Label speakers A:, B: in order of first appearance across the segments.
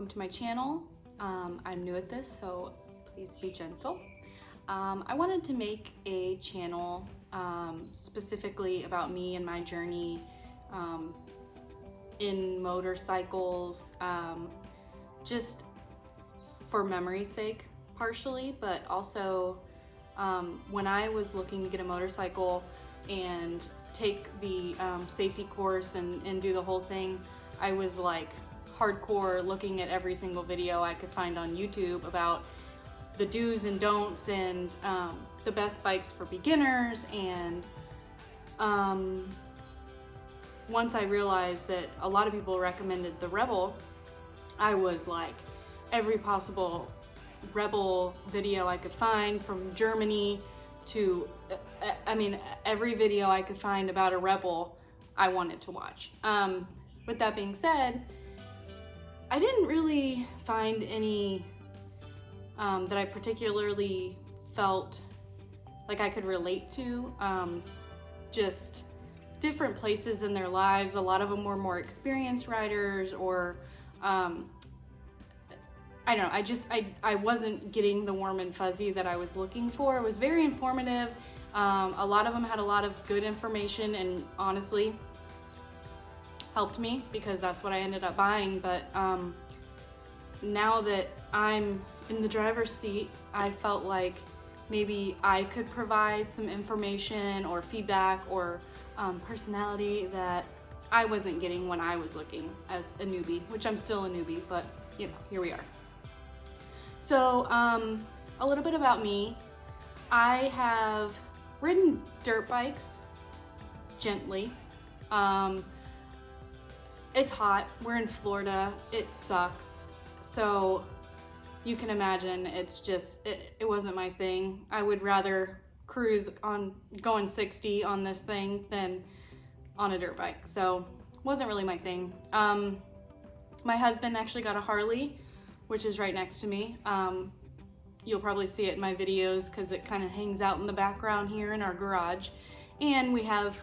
A: welcome to my channel. I'm new at this, so please be gentle. I wanted to make a channel specifically about me and my journey in motorcycles, just for memory's sake partially, but also when I was looking to get a motorcycle and take the safety course and do the whole thing, I was like hardcore looking at every single video I could find on YouTube about the do's and don'ts and the best bikes for beginners. And once I realized that a lot of people recommended the Rebel, I was like every possible Rebel video I could find, from Germany to, I mean, every video I could find about a Rebel I wanted to watch. With that being said, I didn't really find any that I particularly felt like I could relate to. Just different places in their lives. A lot of them were more experienced riders, or I don't know, I wasn't getting the warm and fuzzy that I was looking for. It was very informative. A lot of them had a lot of good information and honestly helped me because that's what I ended up buying. But now that I'm in the driver's seat, I felt like maybe I could provide some information or feedback or personality that I wasn't getting when I was looking as a newbie, which I'm still a newbie, but you know, here we are. So a little bit about me. I have ridden dirt bikes gently. It's hot, we're in Florida, it sucks. So you can imagine it's just, it wasn't my thing. I would rather cruise on going 60 on this thing than on a dirt bike. So wasn't really my thing. My husband actually got a Harley, which is right next to me. You'll probably see it in my videos because it kind of hangs out in the background here in our garage. And we have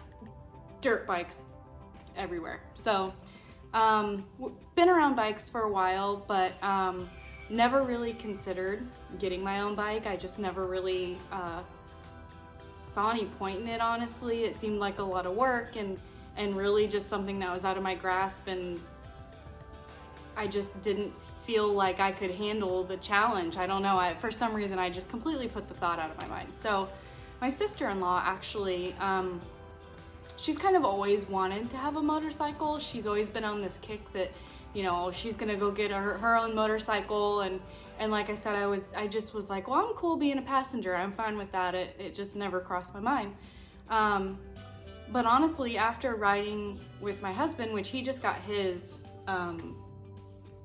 A: dirt bikes everywhere. So been around bikes for a while, but never really considered getting my own bike. I just never really saw any point in it, honestly. It seemed like a lot of work and really just something that was out of my grasp, and I just didn't feel like I could handle the challenge. I don't know, for some reason I just completely put the thought out of my mind. So my sister-in-law actually, she's kind of always wanted to have a motorcycle. She's always been on this kick that, you know, she's gonna go get her own motorcycle, and like I said, I just was like, well, I'm cool being a passenger, I'm fine with that. It just never crossed my mind. But honestly, after riding with my husband, which he just got his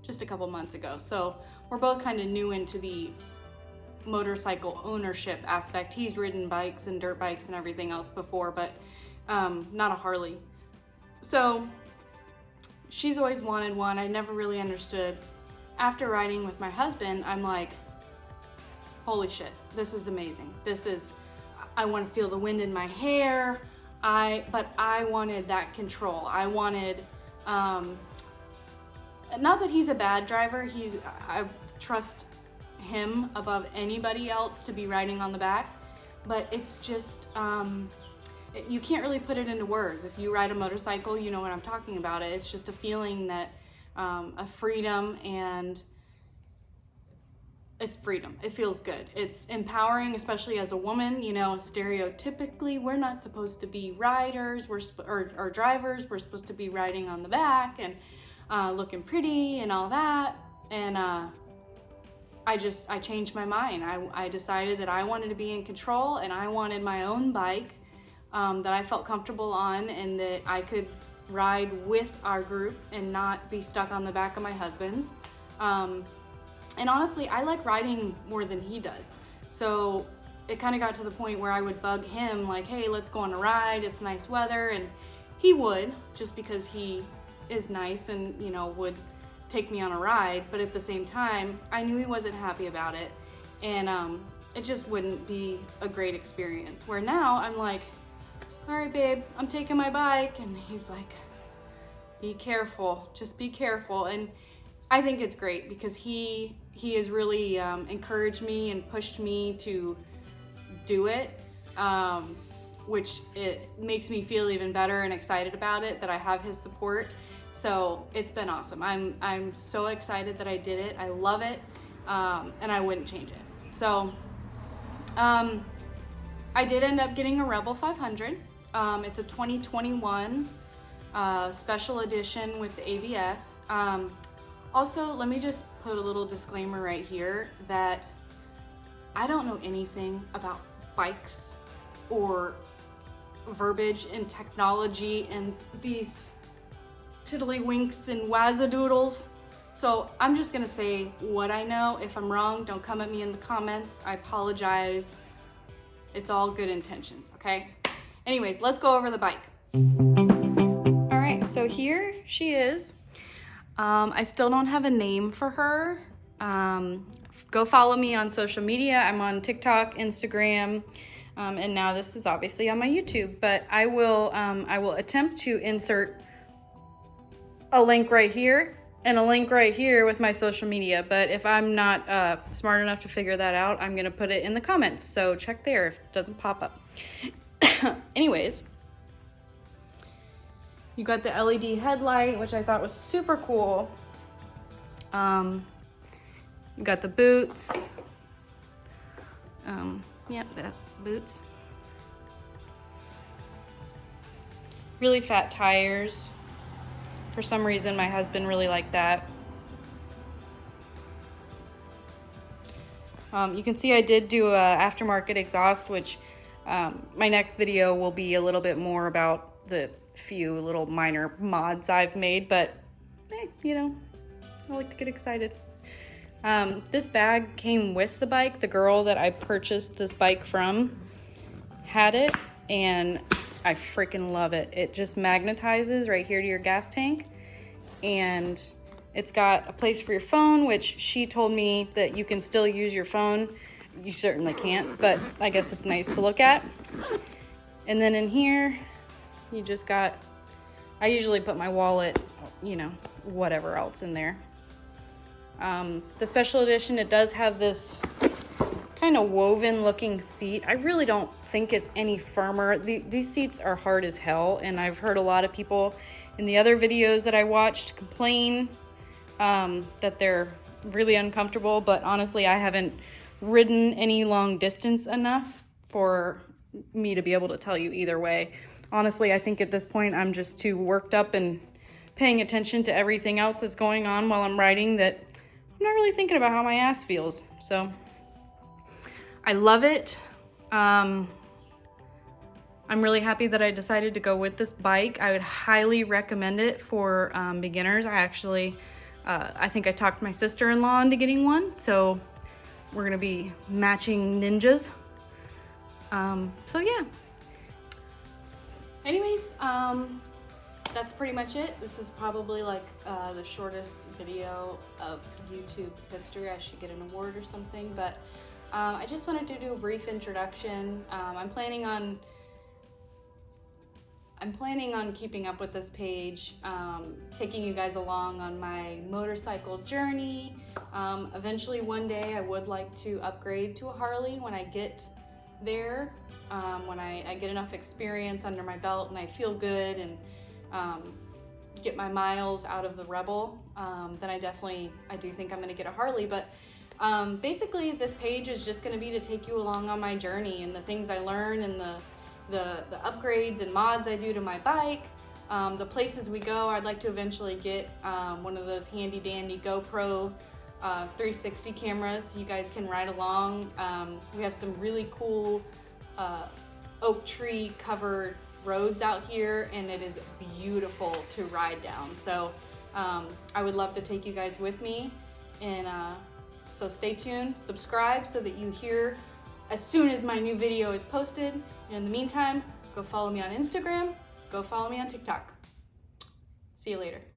A: just a couple months ago, so we're both kind of new into the motorcycle ownership aspect. He's ridden bikes and dirt bikes and everything else before, but not a Harley. So she's always wanted one. I never really understood. After riding with my husband, I'm like, holy shit, this is amazing. I want to feel the wind in my hair. But I wanted that control. I wanted, not that he's a bad driver. I trust him above anybody else to be riding on the back, but it's just, you can't really put it into words. If you ride a motorcycle, you know what I'm talking about. It's just a feeling that, a freedom, and it's freedom. It feels good. It's empowering, especially as a woman. You know, stereotypically, we're not supposed to be riders, or drivers. We're supposed to be riding on the back and looking pretty and all that. And I changed my mind. I decided that I wanted to be in control, and I wanted my own bike that I felt comfortable on, and that I could ride with our group and not be stuck on the back of my husband's. And honestly, I like riding more than he does. So it kind of got to the point where I would bug him like, hey, let's go on a ride, it's nice weather. And he would, just because he is nice and, you know, would take me on a ride. But at the same time, I knew he wasn't happy about it. And it just wouldn't be a great experience. Where now I'm like, all right, babe, I'm taking my bike. And he's like, be careful, just be careful. And I think it's great because he has really encouraged me and pushed me to do it, which it makes me feel even better and excited about it that I have his support. So it's been awesome. I'm so excited that I did it. I love it, and I wouldn't change it. So I did end up getting a Rebel 500. It's a 2021 special edition with the ABS. Also, let me just put a little disclaimer right here that I don't know anything about bikes or verbiage and technology and these tiddlywinks and wazzadoodles. So I'm just gonna say what I know. If I'm wrong, don't come at me in the comments. I apologize. It's all good intentions, okay? Anyways, let's go over the bike. All right, so here she is. I still don't have a name for her. Go follow me on social media. I'm on TikTok, Instagram, and now this is obviously on my YouTube. But I will attempt to insert a link right here and a link right here with my social media. But if I'm not smart enough to figure that out, I'm gonna put it in the comments. So check there if it doesn't pop up. Anyways. You got the LED headlight, which I thought was super cool. You got the boots. Yeah, the boots. Really fat tires. For some reason, my husband really liked that. You can see I did do a aftermarket exhaust, which my next video will be a little bit more about the few little minor mods I've made, but you know, I like to get excited. This bag came with the bike. The girl that I purchased this bike from had it, and I freaking love it. It just magnetizes right here to your gas tank, and it's got a place for your phone, which she told me that you can still use your phone. You certainly can't, but I guess it's nice to look at. And then in here, you just got, I usually put my wallet, you know, whatever else in there. The special edition, it does have this kind of woven looking seat. I really don't think it's any firmer. These seats are hard as hell, and I've heard a lot of people in the other videos that I watched complain that they're really uncomfortable, but honestly, I haven't ridden any long distance enough for me to be able to tell you either way. Honestly, I think at this point I'm just too worked up and paying attention to everything else that's going on while I'm riding that I'm not really thinking about how my ass feels. So I love it. I'm really happy that I decided to go with this bike. I would highly recommend it for beginners. I think I talked my sister-in-law into getting one, so we're gonna be matching ninjas. So yeah. Anyways, that's pretty much it. This is probably like the shortest video of YouTube history. I should get an award or something, but I just wanted to do a brief introduction. I'm planning on keeping up with this page, taking you guys along on my motorcycle journey. Eventually one day I would like to upgrade to a Harley when I get there, when I get enough experience under my belt and I feel good and get my miles out of the Rebel, then I do think I'm gonna get a Harley. But basically this page is just gonna be to take you along on my journey and the things I learn and the upgrades and mods I do to my bike, the places we go. I'd like to eventually get one of those handy dandy GoPro 360 cameras so you guys can ride along. We have some really cool oak tree covered roads out here, and it is beautiful to ride down. So I would love to take you guys with me, and so stay tuned, subscribe so that you hear as soon as my new video is posted. And in the meantime, go follow me on Instagram, go follow me on TikTok. See you later.